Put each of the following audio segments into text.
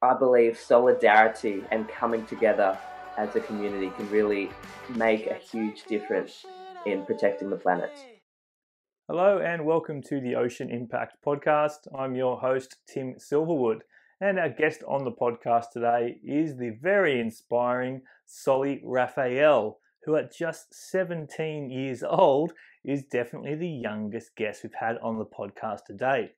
I believe solidarity and coming together as a community can really make a huge difference in protecting the planet. Hello and welcome to the Ocean Impact Podcast. I'm your host, Tim Silverwood, and our guest on the podcast today is the very inspiring Solli Raphael, who at just 17 years old is definitely the youngest guest we've had on the podcast to date.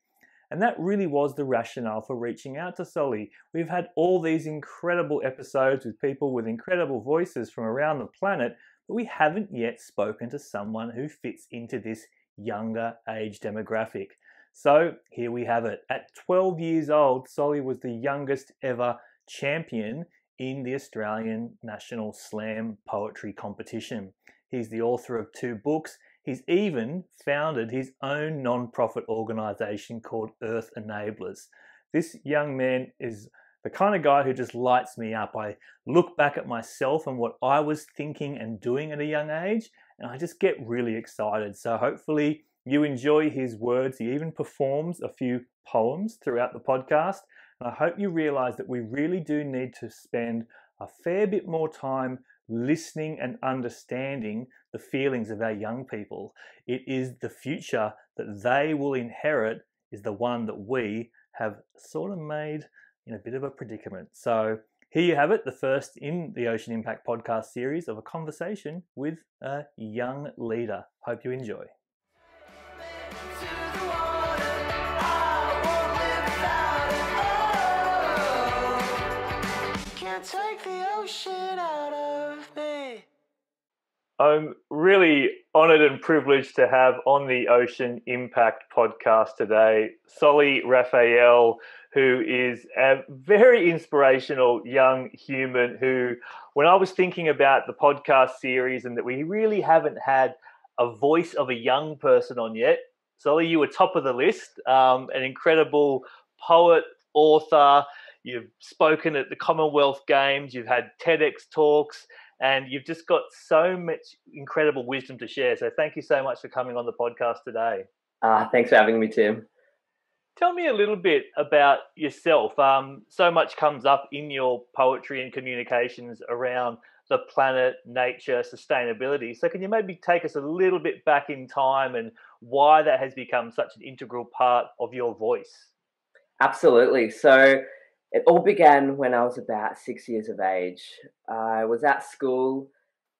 And that really was the rationale for reaching out to Solli. We've had all these incredible episodes with people with incredible voices from around the planet, but we haven't yet spoken to someone who fits into this younger age demographic. So here we have it. At 12 years old, Solli was the youngest ever champion in the Australian National Slam Poetry Competition. He's the author of 2 books. He's even founded his own non-profit organisation called Earth Enablers. This young man is the kind of guy who just lights me up. I look back at myself and what I was thinking and doing at a young age, and I just get really excited. So hopefully you enjoy his words. He even performs a few poems throughout the podcast. And I hope you realise that we really do need to spend a fair bit more time listening and understanding the feelings of our young people. It is the future that they will inherit is the one that we have sort of made in a bit of a predicament. So here you have it, the first in the Ocean Impact podcast series of a conversation with a young leader. Hope you enjoy. Take the ocean out of me. I'm really honoured and privileged to have on the Ocean Impact podcast today Solli Raphael, who is a very inspirational young human who, when I was thinking about the podcast series and that we really haven't had a voice of a young person on yet, Solli, you were top of the list, an incredible poet, author. You've spoken at the Commonwealth Games, you've had TEDx talks, and you've just got so much incredible wisdom to share. So thank you so much for coming on the podcast today. Thanks for having me, Tim. Tell me a little bit about yourself. So much comes up in your poetry and communications around the planet, nature, sustainability. So can you maybe take us a little bit back in time and why that has become such an integral part of your voice? Absolutely. So it all began when I was about 6 years of age. I was at school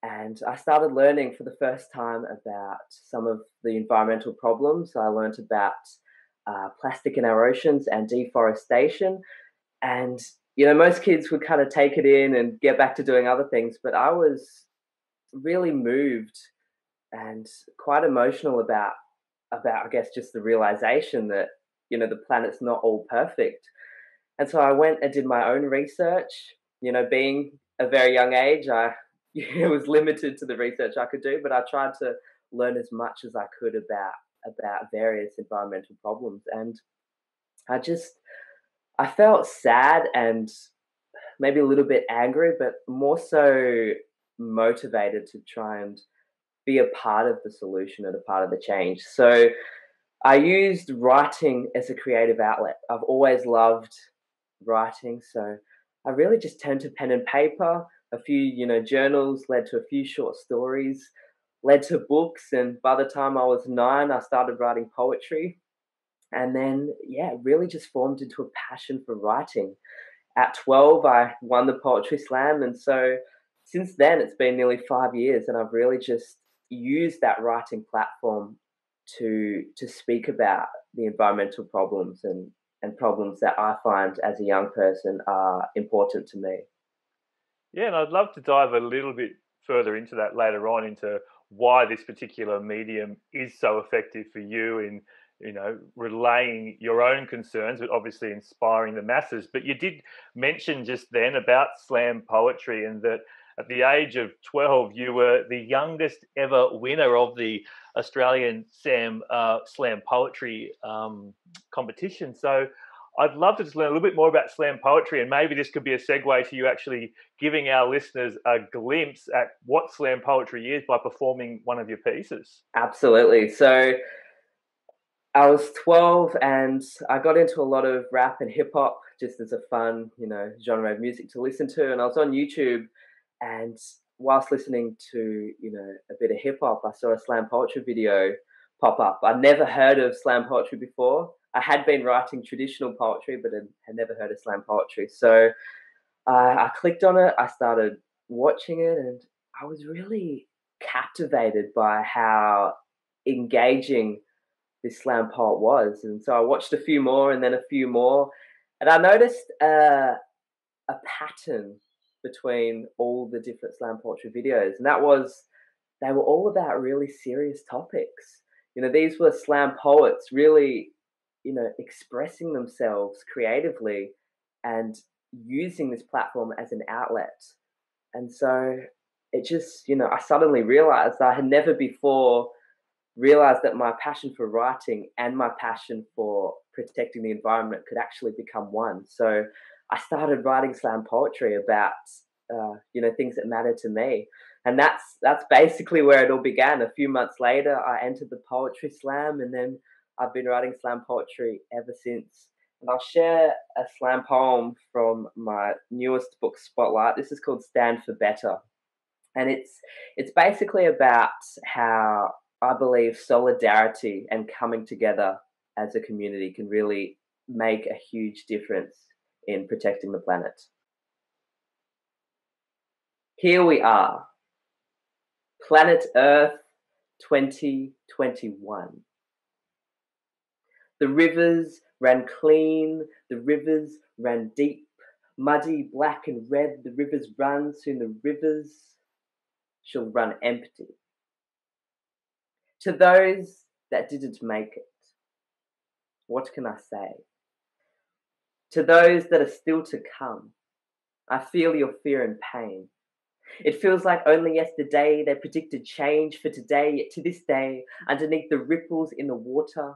and I started learning for the first time about some of the environmental problems. I learned about plastic in our oceans and deforestation. And, most kids would kind of take it in and get back to doing other things. But I was really moved and quite emotional about I guess, just the realization that, the planet's not all perfect. And so I went and did my own research. Being a very young age, I was limited to the research I could do, but I tried to learn as much as I could about various environmental problems. And I felt sad and maybe a little bit angry, but more so motivated to try and be a part of the solution and a part of the change. So I used writing as a creative outlet. I've always loved writing, so I really just turned to pen and paper. A few, journals led to a few short stories, led to books, and by the time I was 9, I started writing poetry. And then, really just formed into a passion for writing. At 12, I won the Poetry Slam, and so since then, it's been nearly 5 years, and I've really just used that writing platform to speak about the environmental problems and problems that I find as a young person are important to me. Yeah, and I'd love to dive a little bit further into that later on, into why this particular medium is so effective for you in, relaying your own concerns, but obviously inspiring the masses. But you did mention just then about slam poetry, and that at the age of 12, you were the youngest ever winner of the Australian slam poetry competition. So I'd love to just learn a little bit more about slam poetry, and maybe this could be a segue to you actually giving our listeners a glimpse at what slam poetry is by performing one of your pieces. Absolutely. So I was 12 and I got into a lot of rap and hip hop just as a fun, genre of music to listen to. And I was on YouTube, and whilst listening to, a bit of hip hop, I saw a slam poetry video pop up. I'd never heard of slam poetry before. I had been writing traditional poetry, but had never heard of slam poetry. So I clicked on it. I started watching it, and I was really captivated by how engaging this slam poet was. And so I watched a few more and then a few more, and I noticed a pattern between all the different slam poetry videos, and that was they were all about really serious topics. These were slam poets really, expressing themselves creatively and using this platform as an outlet. And so it just, I suddenly realized I had never before realized that my passion for writing and my passion for protecting the environment could actually become one. So I started writing slam poetry about, things that matter to me. And that's basically where it all began. A few months later, I entered the poetry slam, and then I've been writing slam poetry ever since. And I'll share a slam poem from my newest book, Spotlight. This is called Stand for Better. And it's basically about how I believe solidarity and coming together as a community can really make a huge difference in protecting the planet. Here we are, planet Earth 2021. The rivers ran clean, the rivers ran deep, muddy, black and red, the rivers run, soon the rivers shall run empty. To those that didn't make it, what can I say? To those that are still to come, I feel your fear and pain. It feels like only yesterday they predicted change for today, yet to this day, underneath the ripples in the water,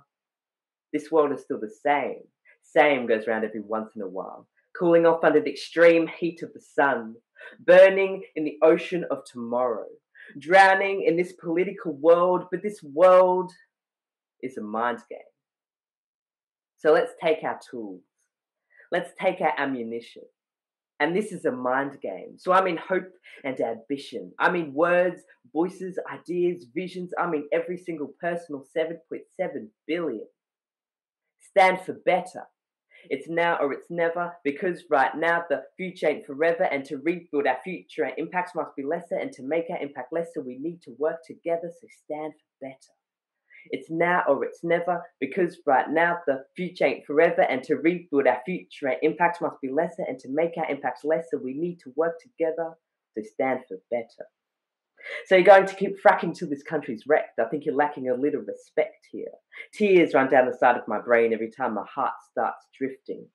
this world is still the same. Same goes round every once in a while, cooling off under the extreme heat of the sun, burning in the ocean of tomorrow, drowning in this political world, but this world is a mind game. So let's take our tools. Let's take our ammunition. And this is a mind game. So I mean hope and ambition. I mean words, voices, ideas, visions. I mean every single personal 7.7 billion. Stand for better. It's now or it's never, because right now the future ain't forever, and to rebuild our future, our impacts must be lesser, and to make our impact lesser, we need to work together, so stand for better. It's now or it's never, because right now the future ain't forever, and to rebuild our future, our impacts must be lesser, and to make our impacts lesser, we need to work together, so stand for better. So you're going to keep fracking till this country's wrecked. I think you're lacking a little respect here. Tears run down the side of my brain every time my heart starts drifting,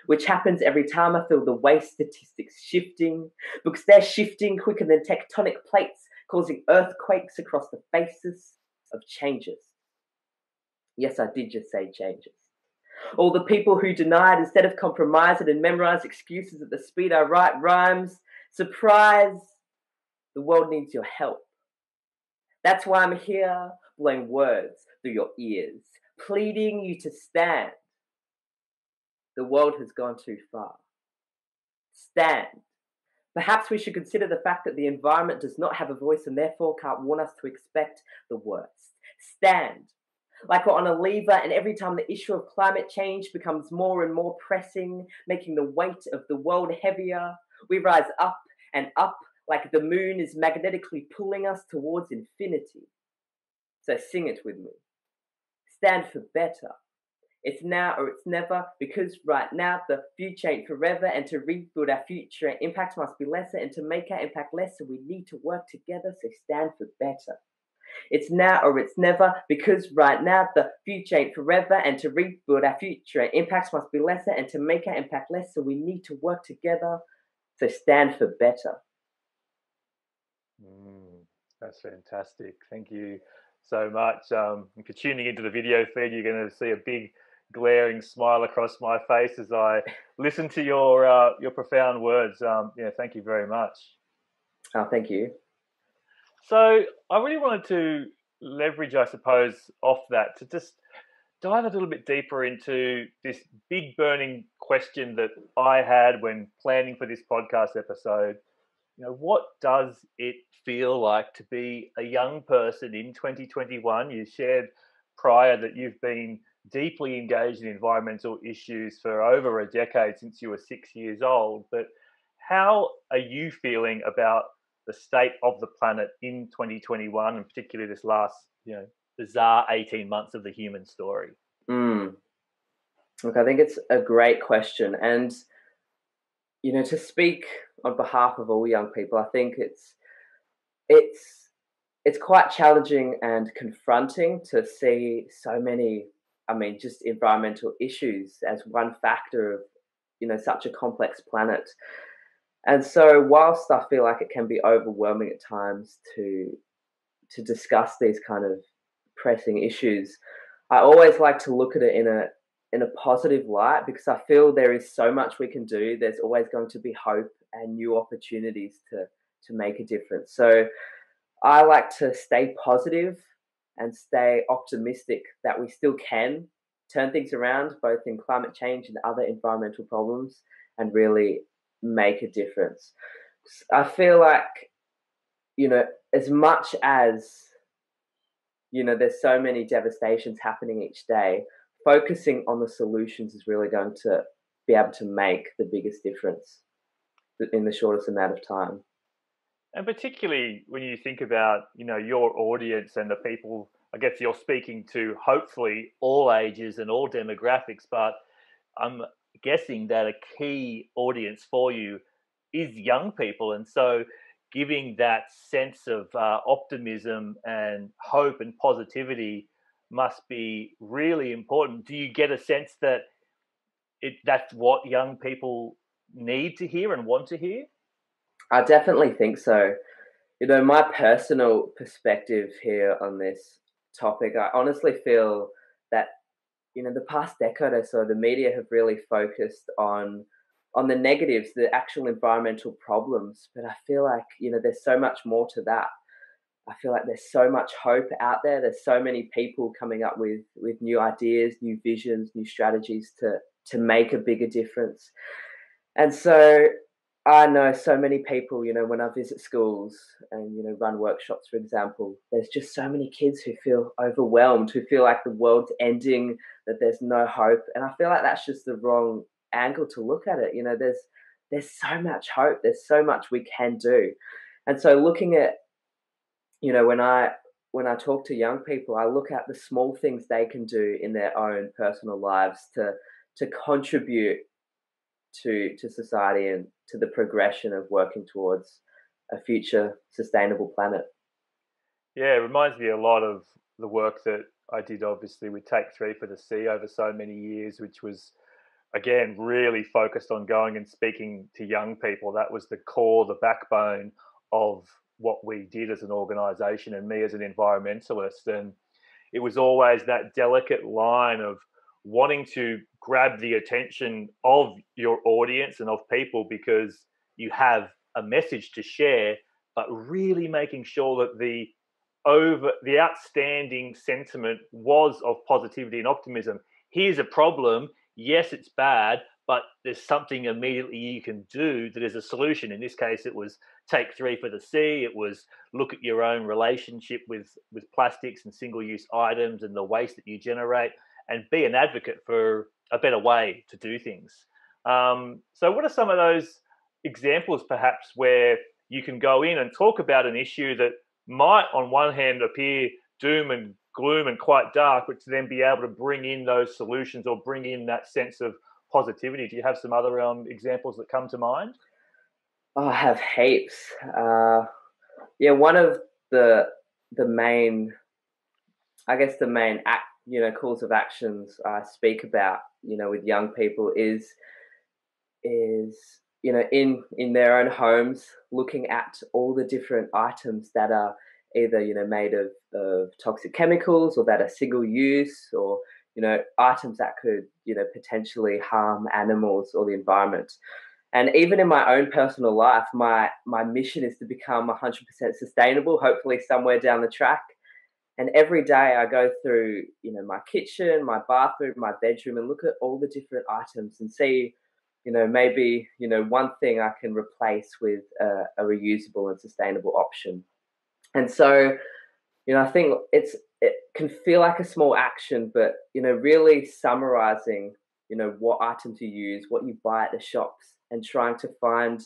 which happens every time I feel the waste statistics shifting, because they're shifting quicker than tectonic plates, causing earthquakes across the faces of changes. Yes, I did just say changes. All the people who denied instead of compromise it and memorize excuses at the speed I write rhymes. Surprise! The world needs your help. That's why I'm here, blowing words through your ears, pleading you to stand. The world has gone too far. Stand. Perhaps we should consider the fact that the environment does not have a voice and therefore can't warn us to expect the worst. Stand. Like we're on a lever, and every time the issue of climate change becomes more and more pressing, making the weight of the world heavier, we rise up and up like the moon is magnetically pulling us towards infinity. So sing it with me. Stand for better. It's now or it's never, because right now the future ain't forever, and to rebuild our future, our impact must be lesser, and to make our impact lesser, we need to work together, so stand for better. It's now or it's never, because right now the future ain't forever, and to rebuild our future, our impacts must be lesser, and to make our impact lesser, we need to work together, so stand for better. That's fantastic. Thank you so much. If you're tuning into the video feed, you're going to see a big glaring smile across my face as I listen to your profound words. Thank you very much. Oh, thank you. So I really wanted to leverage, I suppose, off that to dive a little bit deeper into this big burning question that I had when planning for this podcast episode. What does it feel like to be a young person in 2021? You shared prior that you've been deeply engaged in environmental issues for over a decade, since you were 6 years old. But how are you feeling about the state of the planet in 2021, and particularly this last, bizarre 18 months of the human story? Look, I think it's a great question. And, to speak on behalf of all young people, I think it's quite challenging and confronting to see so many, just environmental issues as one factor of, such a complex planet. And so whilst I feel like it can be overwhelming at times to discuss these kind of pressing issues, I always like to look at it in a positive light, because I feel there is so much we can do. There's always going to be hope and new opportunities to make a difference. So I like to stay positive and stay optimistic that we still can turn things around, both in climate change and other environmental problems, and really make a difference. I feel like, as much as, there's so many devastations happening each day, focusing on the solutions is really going to be able to make the biggest difference in the shortest amount of time. And particularly when you think about, your audience and the people, I guess you're speaking to, hopefully all ages and all demographics, but I'm guessing that a key audience for you is young people. And so giving that sense of optimism and hope and positivity must be really important. Do you get a sense that that's what young people need to hear and want to hear? I definitely think so. My personal perspective here on this topic, I honestly feel that, the past decade or so, the media have really focused on the negatives, the actual environmental problems. But I feel like, there's so much more to that. I feel like there's so much hope out there. There's so many people coming up with new ideas, new visions, new strategies to make a bigger difference. And so I know so many people, when I visit schools and, run workshops, for example, there's just so many kids who feel overwhelmed, who feel like the world's ending, that there's no hope. And I feel like that's just the wrong angle to look at it. There's so much hope. There's so much we can do. And so looking at, when I talk to young people, I look at the small things they can do in their own personal lives to contribute to society and to the progression of working towards a future sustainable planet. Yeah, it reminds me a lot of the work that I did, obviously, with Take 3 for the Sea over so many years, which was, again, really focused on going and speaking to young people. That was the core, the backbone of what we did as an organisation, and me as an environmentalist. And it was always that delicate line of wanting to grab the attention of your audience and of people because you have a message to share, but really making sure that the outstanding sentiment was of positivity and optimism. Here's a problem. Yes, it's bad, but there's something immediately you can do that is a solution. In this case, it was Take 3 for the Sea. It was look at your own relationship with plastics and single-use items and the waste that you generate, and be an advocate for a better way to do things. So what are some of those examples, perhaps, where you can go in and talk about an issue that might, on one hand, appear doom and gloom and quite dark, but to then be able to bring in those solutions or bring in that sense of positivity? Do you have some other examples that come to mind? Oh, I have heaps. One of the main, calls of actions I speak about, with young people is in their own homes, looking at all the different items that are either, made of toxic chemicals, or that are single use, or, items that could, potentially harm animals or the environment. And even in my own personal life, my mission is to become 100% sustainable, hopefully somewhere down the track. And every day I go through, my kitchen, my bathroom, my bedroom, and look at all the different items and see, maybe, one thing I can replace with a reusable and sustainable option. And so, I think it can feel like a small action, but, really summarizing, what items you use, what you buy at the shops, and trying to find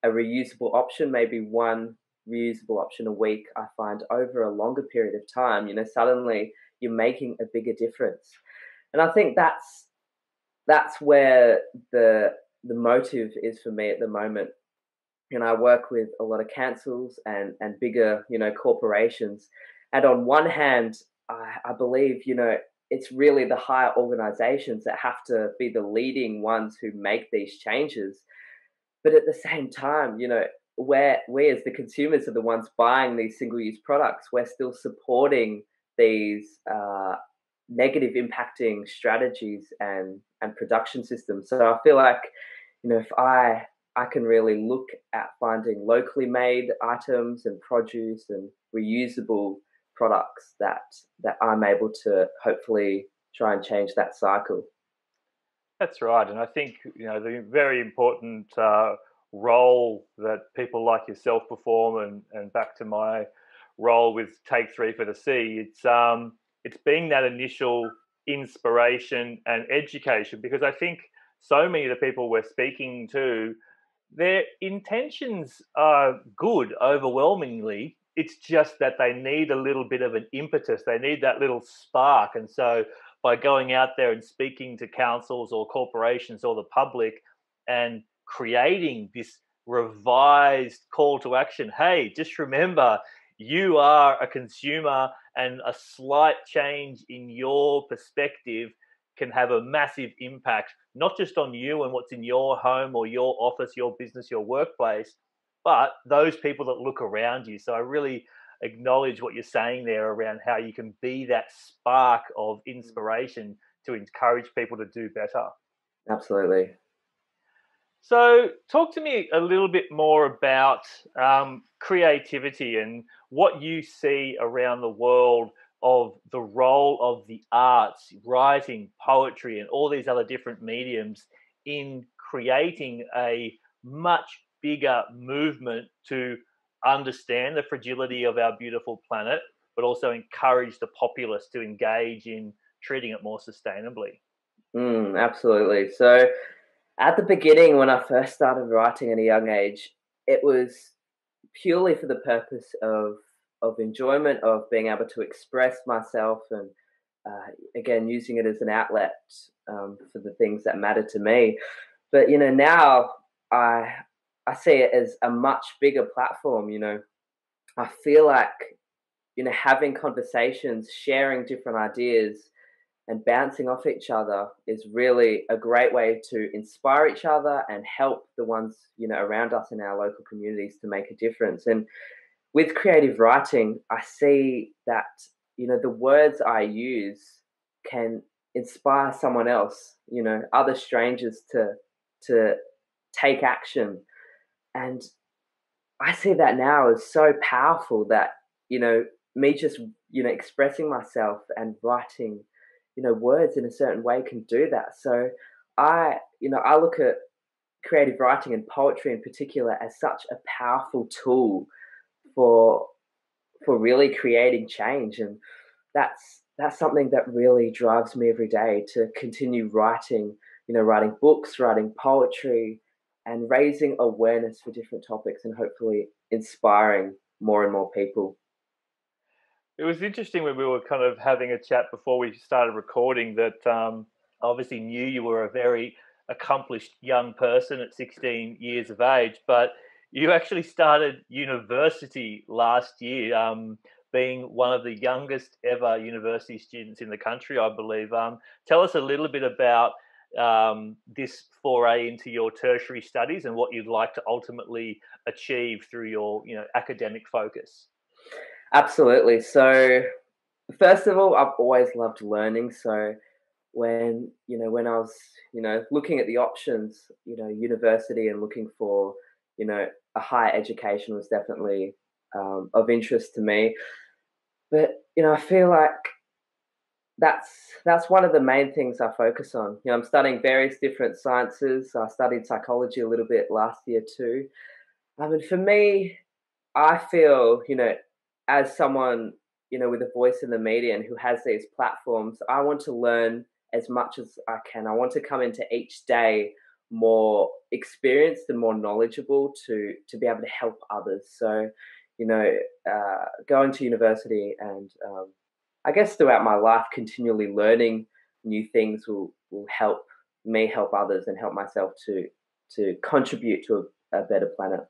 a reusable option, maybe one reusable option a week, I find over a longer period of time, suddenly you're making a bigger difference. And I think that's where the motive is for me at the moment. I work with a lot of councils and bigger, corporations. And on one hand, I believe, it's really the higher organizations that have to be the leading ones who make these changes. But at the same time, we as the consumers are the ones buying these single-use products. We're still supporting these negative impacting strategies and production systems. So I feel like, if I can really look at finding locally made items and produce and reusable products that I'm able to hopefully try and change that cycle. That's right, and I think the very important role that people like yourself perform, and back to my role with Take Three for the Sea, it's being that initial inspiration and education, because I think so many of the people we're speaking to, their intentions are good overwhelmingly. It's just that they need a little bit of an impetus. They need that little spark. And so by going out there and speaking to councils or corporations or the public and creating this revised call to action, hey, just remember, you are a consumer, and a slight change in your perspective can have a massive impact, not just on you and what's in your home or your office, your business, your workplace, but those people that look around you. So I really acknowledge what you're saying there around how you can be that spark of inspiration to encourage people to do better. Absolutely. So, talk to me a little bit more about creativity and what you see around the world of the role of the arts, writing, poetry, and all these other different mediums in creating a much bigger movement to understand the fragility of our beautiful planet, but also encourage the populace to engage in treating it more sustainably. Absolutely. So, at the beginning, when I first started writing at a young age, it was purely for the purpose of enjoyment, of being able to express myself, and again using it as an outlet for the things that matter to me. But now I I see it as a much bigger platform. I feel like having conversations, sharing different ideas, and bouncing off each other is really a great way to inspire each other and help the ones around us in our local communities to make a difference. And with creative writing, I see that the words I use can inspire someone else, other strangers to take action. And I see that now as so powerful that me just expressing myself and writing words in a certain way can do that. So I look at creative writing and poetry in particular as such a powerful tool for really creating change. And that's something that really drives me every day to continue writing, writing books, writing poetry, and raising awareness for different topics, and hopefully inspiring more and more people. It was interesting when we were kind of having a chat before we started recording that I obviously knew you were a very accomplished young person at 16 years of age, but you actually started university last year, being one of the youngest ever university students in the country, I believe. Tell us a little bit about this foray into your tertiary studies and what you'd like to ultimately achieve through your academic focus. Absolutely. So, first of all, I've always loved learning. So, when I was looking at the options, university and looking for a higher education was definitely of interest to me. But I feel like that's one of the main things I focus on. I'm studying various different sciences. I studied psychology a little bit last year too. I mean, for me, I feel, as someone, with a voice in the media and who has these platforms, I want to learn as much as I can. I want to come into each day more experienced and more knowledgeable to be able to help others. So, going to university and I guess throughout my life, continually learning new things will help me help others and help myself to contribute to a better planet.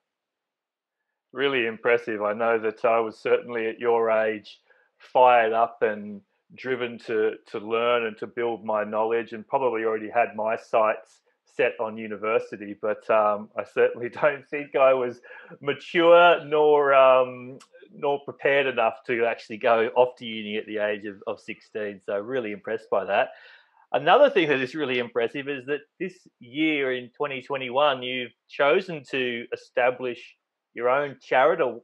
Really impressive. I know that I was certainly at your age fired up and driven to learn and to build my knowledge, and probably already had my sights set on university. But I certainly don't think I was mature nor prepared enough to actually go off to uni at the age of 16. So really impressed by that. Another thing that is really impressive is that this year in 2021, you've chosen to establish your own charitable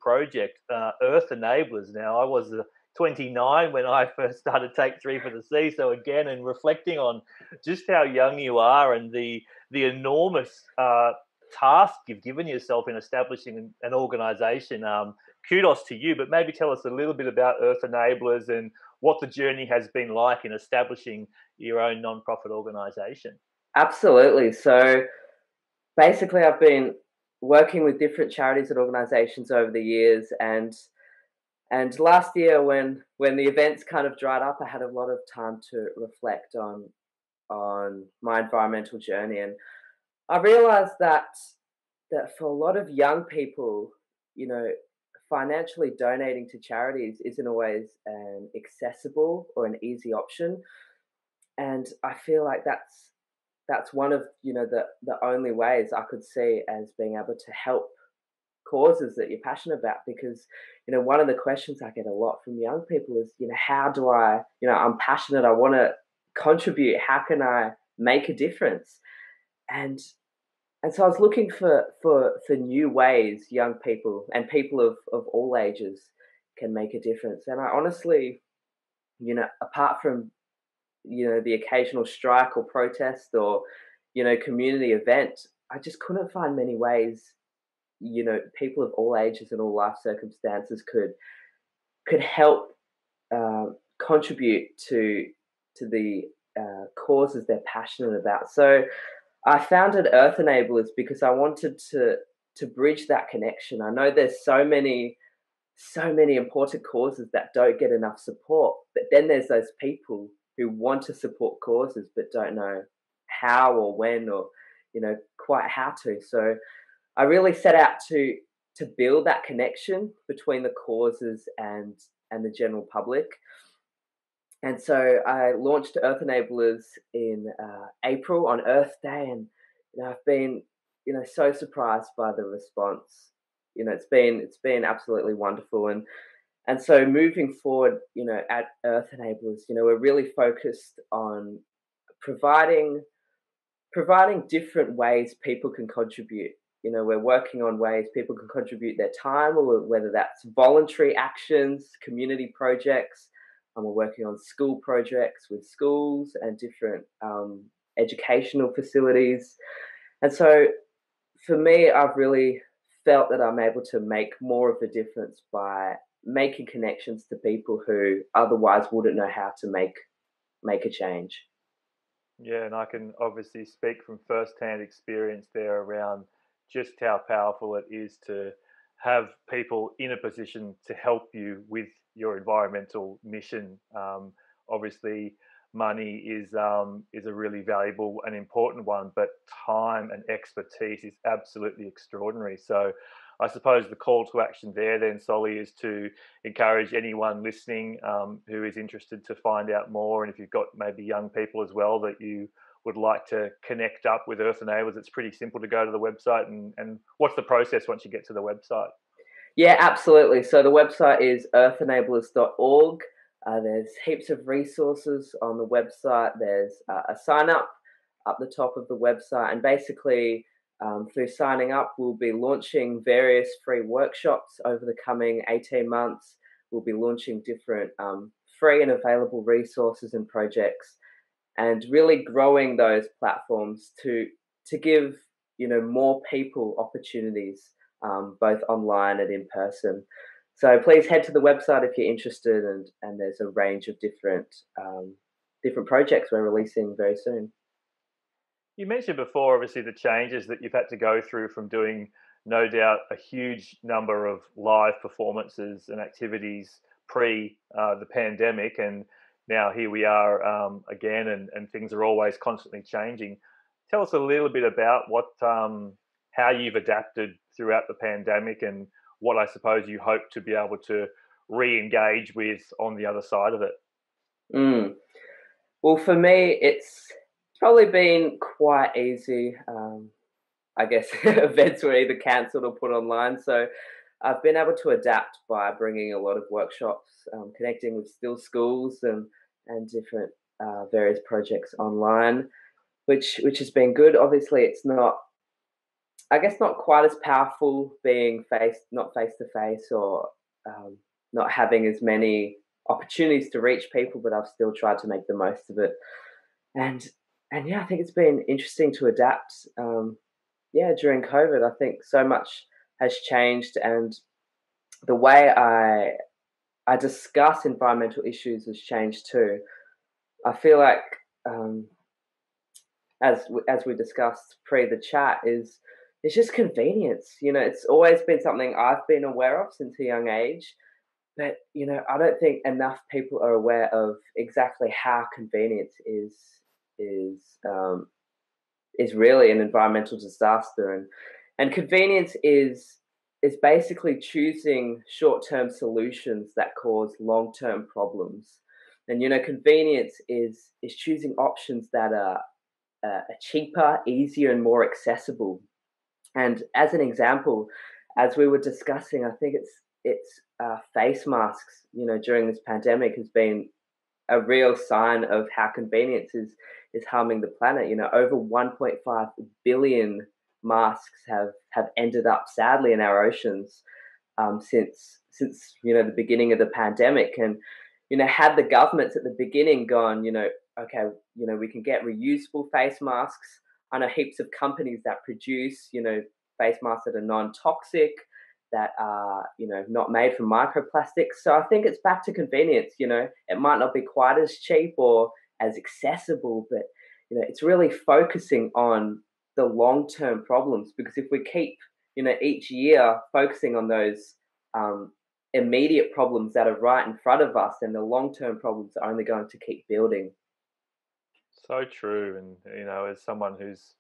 project, Earth Enablers. Now, I was 29 when I first started Take Three for the Sea. So again, and reflecting on just how young you are and the enormous task you've given yourself in establishing an organisation. Kudos to you, but maybe tell us a little bit about Earth Enablers and what the journey has been like in establishing your own non-profit organisation. Absolutely. So basically, I've been working with different charities and organizations over the years, and last year when the events kind of dried up, I had a lot of time to reflect on my environmental journey, and I realized that for a lot of young people, financially donating to charities isn't always an accessible or an easy option, and I feel like that's one of the only ways I could see as being able to help causes that you're passionate about. Because one of the questions I get a lot from young people is, how do I, I'm passionate, I want to contribute, how can I make a difference? And so I was looking for new ways young people and people of all ages can make a difference. And I honestly, apart from the occasional strike or protest or community event, I just couldn't find many ways people of all ages and all life circumstances could help contribute to the causes they're passionate about. So I founded Earth Enablers because I wanted to bridge that connection. I know there's so many important causes that don't get enough support, but then there's those people who want to support causes but don't know how or when or quite how to. So I really set out to build that connection between the causes and the general public. And so I launched Earth Enablers in April on Earth Day, and I've been so surprised by the response. It's been absolutely wonderful, and so moving forward, at Earth Enablers, we're really focused on providing different ways people can contribute. We're working on ways people can contribute their time, or whether that's voluntary actions, community projects. And we're working on school projects with schools and different educational facilities. And so for me, I've really felt that I'm able to make more of a difference by making connections to people who otherwise wouldn't know how to make a change. Yeah, and I can obviously speak from first-hand experience there around just how powerful it is to have people in a position to help you with your environmental mission. Obviously, money is a really valuable and important one, but time and expertise is absolutely extraordinary. So, I suppose the call to action there, then, Solly, is to encourage anyone listening who is interested to find out more. And if you've got maybe young people as well that you would like to connect up with Earth Enablers, it's pretty simple to go to the website. And what's the process once you get to the website? Yeah, absolutely. So the website is earthenablers.org. There's heaps of resources on the website. There's a sign up the top of the website. And basically, through signing up, we'll be launching various free workshops over the coming 18 months. we'll be launching different free and available resources and projects, and really growing those platforms to give more people opportunities, both online and in person. So please head to the website if you're interested, and there's a range of different projects we're releasing very soon. You mentioned before, obviously, the changes that you've had to go through from doing, no doubt, a huge number of live performances and activities pre the pandemic, and now here we are again, and things are always constantly changing. Tell us a little bit about how you've adapted throughout the pandemic, and what I suppose you hope to be able to re-engage with on the other side of it. Well, for me, it's probably been quite easy. I guess events were either cancelled or put online. So I've been able to adapt by bringing a lot of workshops, connecting with still schools and different various projects online, which has been good. Obviously, it's not, I guess, not quite as powerful being not face to face, or not having as many opportunities to reach people, but I've still tried to make the most of it. And yeah, I think it's been interesting to adapt. During COVID, I think so much has changed, and the way I discuss environmental issues has changed too. I feel like, as we discussed pre the chat, it's just convenience. It's always been something I've been aware of since a young age, but I don't think enough people are aware of exactly how convenience is really an environmental disaster, and convenience is basically choosing short-term solutions that cause long-term problems. And convenience is choosing options that are cheaper, easier, and more accessible. And as an example, as we were discussing, I think it's face masks. During this pandemic has been a real sign of how convenience is harming the planet. Over 1.5 billion masks have ended up sadly in our oceans since the beginning of the pandemic. And had the governments at the beginning gone, okay, we can get reusable face masks. I know heaps of companies that produce face masks that are non-toxic, that are not made from microplastics. So I think it's back to convenience. It might not be quite as cheap or as accessible, but it's really focusing on the long-term problems, because if we keep each year focusing on those immediate problems that are right in front of us, then the long-term problems are only going to keep building. So true. And as someone who's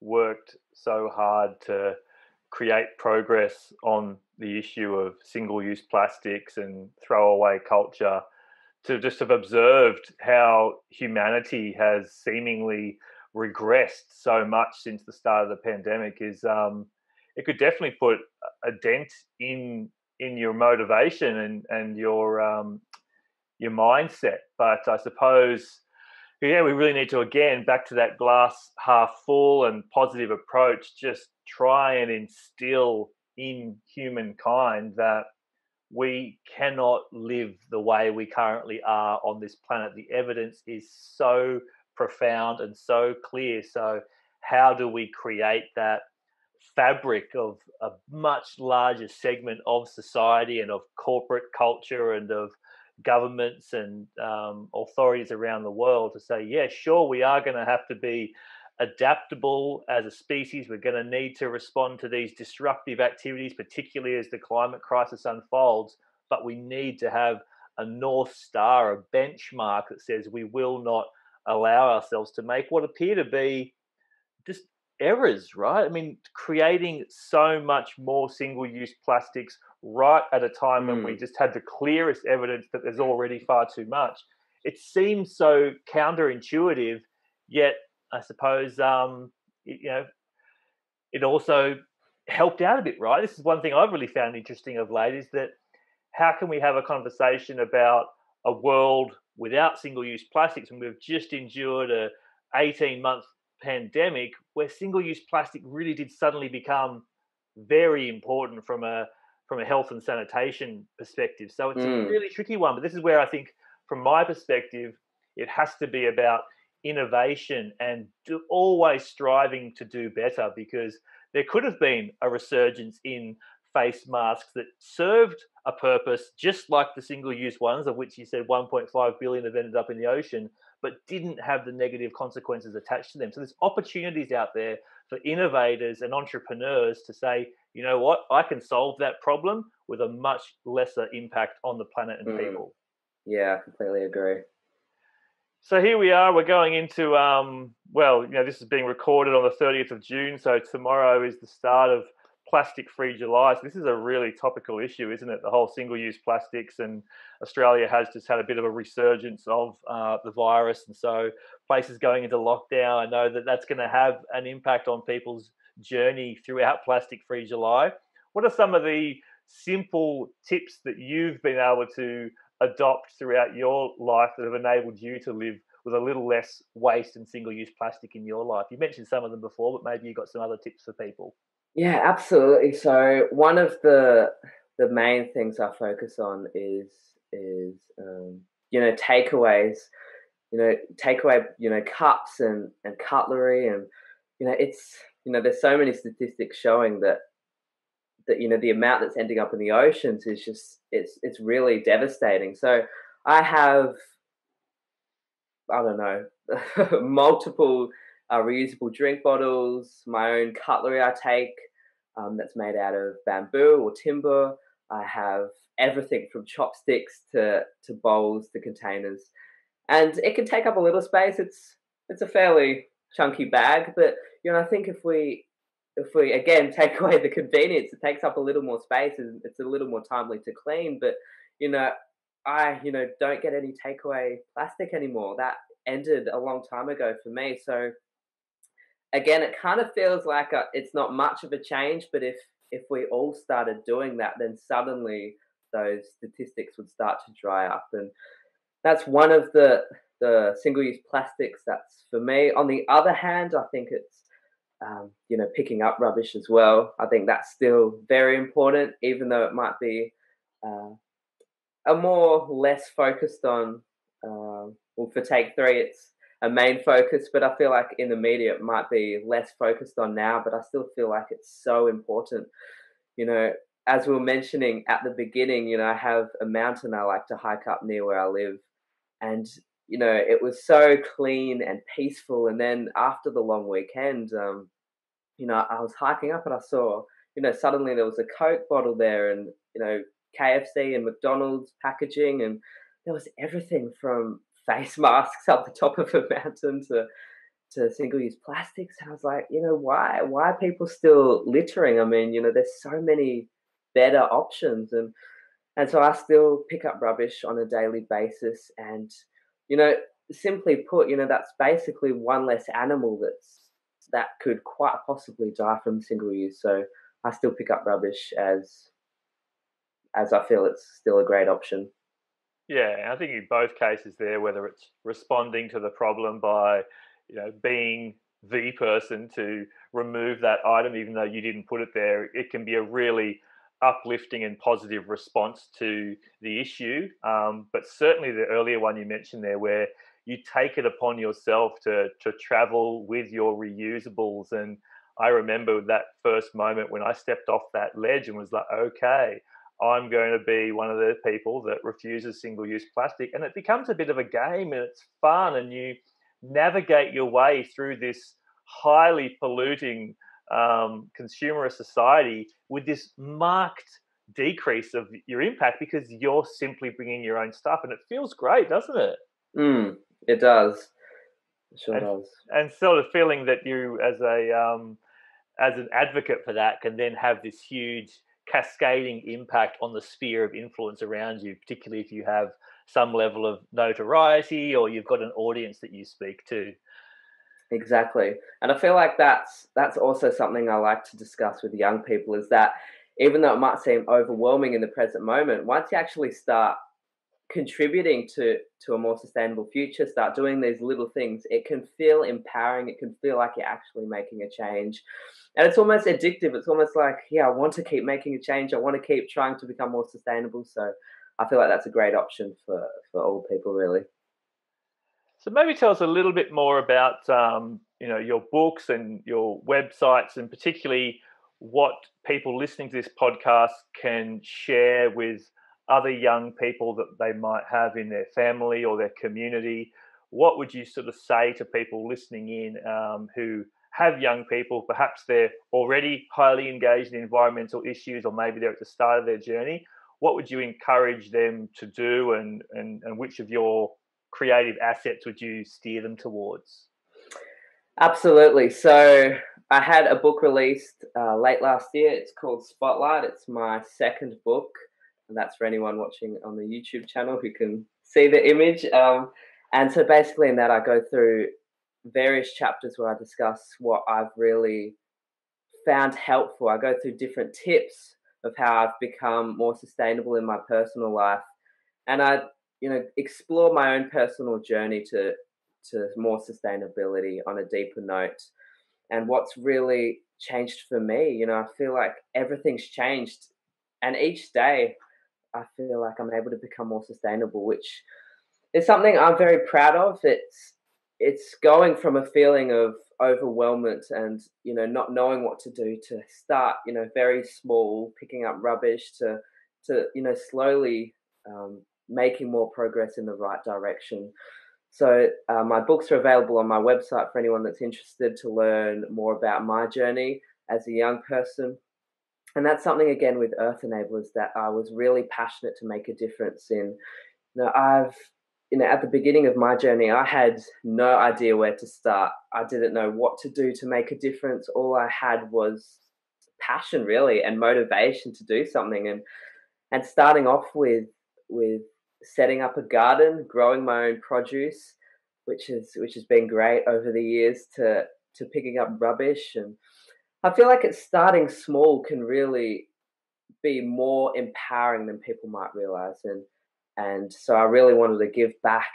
worked so hard to create progress on the issue of single-use plastics and throwaway culture, to just have observed how humanity has seemingly regressed so much since the start of the pandemic is it could definitely put a dent in your motivation and your mindset. But I suppose, yeah, we really need to, again, back to that glass half full and positive approach, just try and instill in humankind that we cannot live the way we currently are on this planet. The evidence is so profound and so clear. So how do we create that fabric of a much larger segment of society and of corporate culture and of governments and authorities around the world to say, yeah, sure, we are going to have to be adaptable as a species. We're going to need to respond to these disruptive activities, particularly as the climate crisis unfolds. But we need to have a North Star, a benchmark that says we will not allow ourselves to make what appear to be just errors, right? I mean, creating so much more single-use plastics right at a time when we just had the clearest evidence that there's already far too much. It seems so counterintuitive, yet I suppose it also helped out a bit, right? This is one thing I've really found interesting of late, is that how can we have a conversation about a world without single-use plastics when we've just endured a 18-month pandemic where single-use plastic really did suddenly become very important from a from a health and sanitation perspective. So it's a Mm. really tricky one. But this is where I think, from my perspective, it has to be about innovation and always striving to do better, because there could have been a resurgence in face masks that served a purpose, just like the single-use ones, of which you said 1.5 billion have ended up in the ocean, but didn't have the negative consequences attached to them. So there's opportunities out there for innovators and entrepreneurs to say, you know what, I can solve that problem with a much lesser impact on the planet and people. Yeah, I completely agree. So here we are. We're going into, this is being recorded on the 30th of June. So tomorrow is the start of Plastic-Free July. So this is a really topical issue, isn't it? The whole single-use plastics, and Australia has just had a bit of a resurgence of the virus. And so places going into lockdown, I know that that's going to have an impact on people's journey throughout Plastic-Free July. What are some of the simple tips that you've been able to adopt throughout your life that have enabled you to live with a little less waste and single-use plastic in your life? You mentioned some of them before, but maybe you've got some other tips for people. Yeah, absolutely. So one of the main things I focus on is takeaways. Take away cups and cutlery, and it's there's so many statistics showing that the amount that's ending up in the oceans is just it's really devastating. So I have, I don't know, multiple reusable drink bottles, my own cutlery I take that's made out of bamboo or timber. I have everything from chopsticks to bowls to containers, and it can take up a little space. It's a fairly chunky bag, but I think if we again take away the convenience, it takes up a little more space and it's a little more timely to clean. But I don't get any takeaway plastic anymore. That ended a long time ago for me. So again, it kind of feels like it's not much of a change, but if we all started doing that, then suddenly those statistics would start to dry up. And that's one of the single-use plastics. That's for me. On the other hand, I think it's picking up rubbish as well. I think that's still very important, even though it might be a more less focused on. For Take 3, it's a main focus, but I feel like in the media it might be less focused on now. But I still feel like it's so important. As we were mentioning at the beginning, I have a mountain I like to hike up near where I live, and it was so clean and peaceful. And then after the long weekend, I was hiking up and I saw, suddenly there was a Coke bottle there, and KFC and McDonald's packaging, and there was everything from face masks up the top of a mountain to single-use plastics. And I was like, why are people still littering? I mean, there's so many better options, and so I still pick up rubbish on a daily basis. And simply put, that's basically one less animal that could quite possibly die from single use. So I still pick up rubbish as I feel it's still a great option. Yeah, I think in both cases there, whether it's responding to the problem by, being the person to remove that item, even though you didn't put it there, it can be a really uplifting and positive response to the issue. But certainly the earlier one you mentioned there, where you take it upon yourself to travel with your reusables. And I remember that first moment when I stepped off that ledge and was like, okay, I'm going to be one of the people that refuses single-use plastic. And it becomes a bit of a game, and it's fun, and you navigate your way through this highly polluting consumerist society with this marked decrease of your impact, because you're simply bringing your own stuff, and it feels great, doesn't it? It does. It sure does. And sort of feeling that you, as an advocate for that, can then have this huge cascading impact on the sphere of influence around you, particularly if you have some level of notoriety or you've got an audience that you speak to. Exactly. And I feel like that's also something I like to discuss with young people, is that even though it might seem overwhelming in the present moment, once you actually start contributing to a more sustainable future, start doing these little things, it can feel empowering. It can feel like you're actually making a change. And it's almost addictive. It's almost like, yeah, I want to keep making a change. I want to keep trying to become more sustainable. So I feel like that's a great option for all people, really. So maybe tell us a little bit more about your books and your websites, and particularly what people listening to this podcast can share with other young people that they might have in their family or their community. What would you sort of say to people listening in who have young people? Perhaps they're already highly engaged in environmental issues, or maybe they're at the start of their journey. What would you encourage them to do, and which of your creative assets would you steer them towards? Absolutely. So I had a book released late last year. It's called Spotlight. It's my second book, and that's for anyone watching on the YouTube channel who can see the image. And so basically in that I go through various chapters where I discuss what I've really found helpful. I go through different tips of how I've become more sustainable in my personal life, and I, explore my own personal journey to more sustainability on a deeper note. And what's really changed for me, I feel like everything's changed, and each day I feel like I'm able to become more sustainable, which is something I'm very proud of. It's going from a feeling of overwhelmment and not knowing what to do, to start very small, picking up rubbish, to slowly making more progress in the right direction. So my books are available on my website for anyone that's interested to learn more about my journey as a young person. And that's something, again, with Earth Enablers that I was really passionate to make a difference in. At the beginning of my journey, I had no idea where to start. I didn't know what to do to make a difference. All I had was passion, really, and motivation to do something. And starting off with setting up a garden, growing my own produce, which has been great over the years, to picking up rubbish. And I feel like it's starting small can really be more empowering than people might realize. And so I really wanted to give back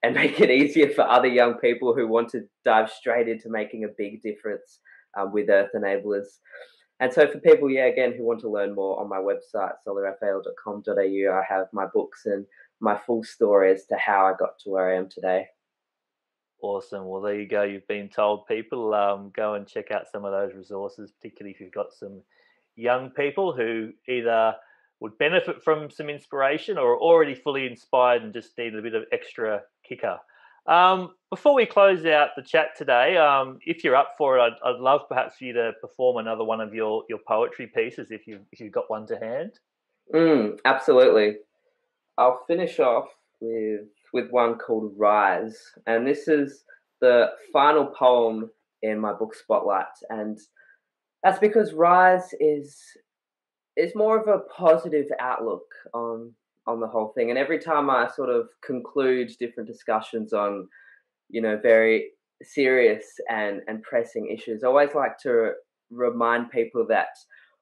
and make it easier for other young people who want to dive straight into making a big difference with Earth Enablers. And so for people, again, who want to learn more, on my website, soliraphael.com.au, I have my books and my full story as to how I got to where I am today. Awesome. Well, there you go. You've been told, people. Go and check out some of those resources, particularly if you've got some young people who either would benefit from some inspiration or are already fully inspired and just need a bit of extra kicker. Before we close out the chat today, if you're up for it, I'd love perhaps for you to perform another one of your poetry pieces if you've got one to hand. Absolutely. I'll finish off with one called Rise. And this is the final poem in my book Spotlight. And that's because Rise is more of a positive outlook on the whole thing. And every time I sort of conclude different discussions on, very serious and pressing issues, I always like to remind people that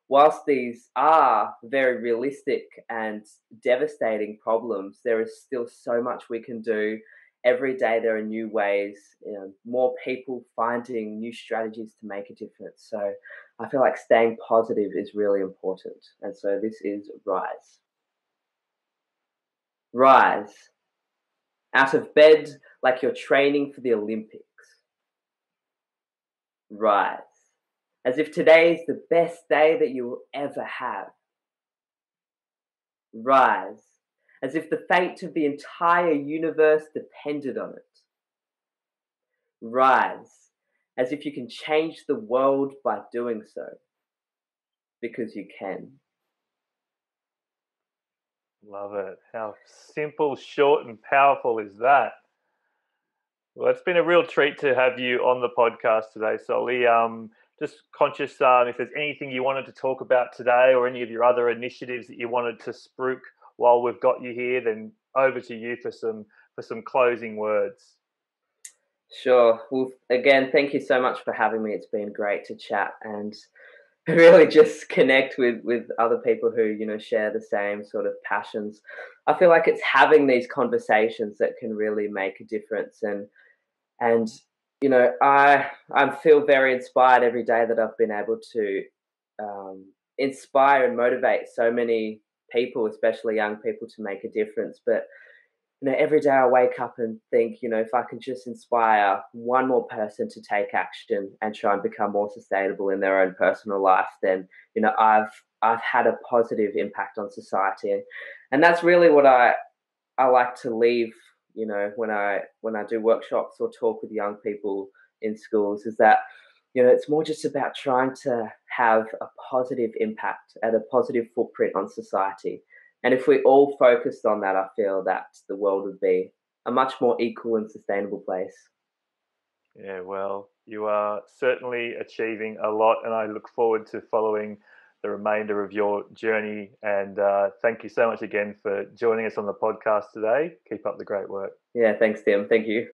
whilst these are very realistic and devastating problems, there is still so much we can do. Every day there are new ways, more people finding new strategies to make a difference. So I feel like staying positive is really important. And so this is Rise. Rise. Out of bed like you're training for the Olympics. Rise. As if today is the best day that you will ever have. Rise. As if the fate of the entire universe depended on it. Rise. As if you can change the world by doing so. Because you can. Love it. How simple, short, and powerful is that? Well, it's been a real treat to have you on the podcast today, Solly. Just conscious if there's anything you wanted to talk about today or any of your other initiatives that you wanted to spruik while we've got you here, then over to you for some closing words. Sure. Well, again, thank you so much for having me. It's been great to chat. And really just connect with other people who share the same sort of passions. I feel like it's having these conversations that can really make a difference, and I feel very inspired every day that I've been able to inspire and motivate so many people, especially young people, to make a difference. But every day I wake up and think, if I can just inspire one more person to take action and try and become more sustainable in their own personal life, then I've had a positive impact on society, and that's really what I like to leave. When I do workshops or talk with young people in schools, is that it's more just about trying to have a positive impact and a positive footprint on society. And if we all focused on that, I feel that the world would be a much more equal and sustainable place. Yeah, well, you are certainly achieving a lot, and I look forward to following the remainder of your journey. And thank you so much again for joining us on the podcast today. Keep up the great work. Yeah, thanks, Tim. Thank you.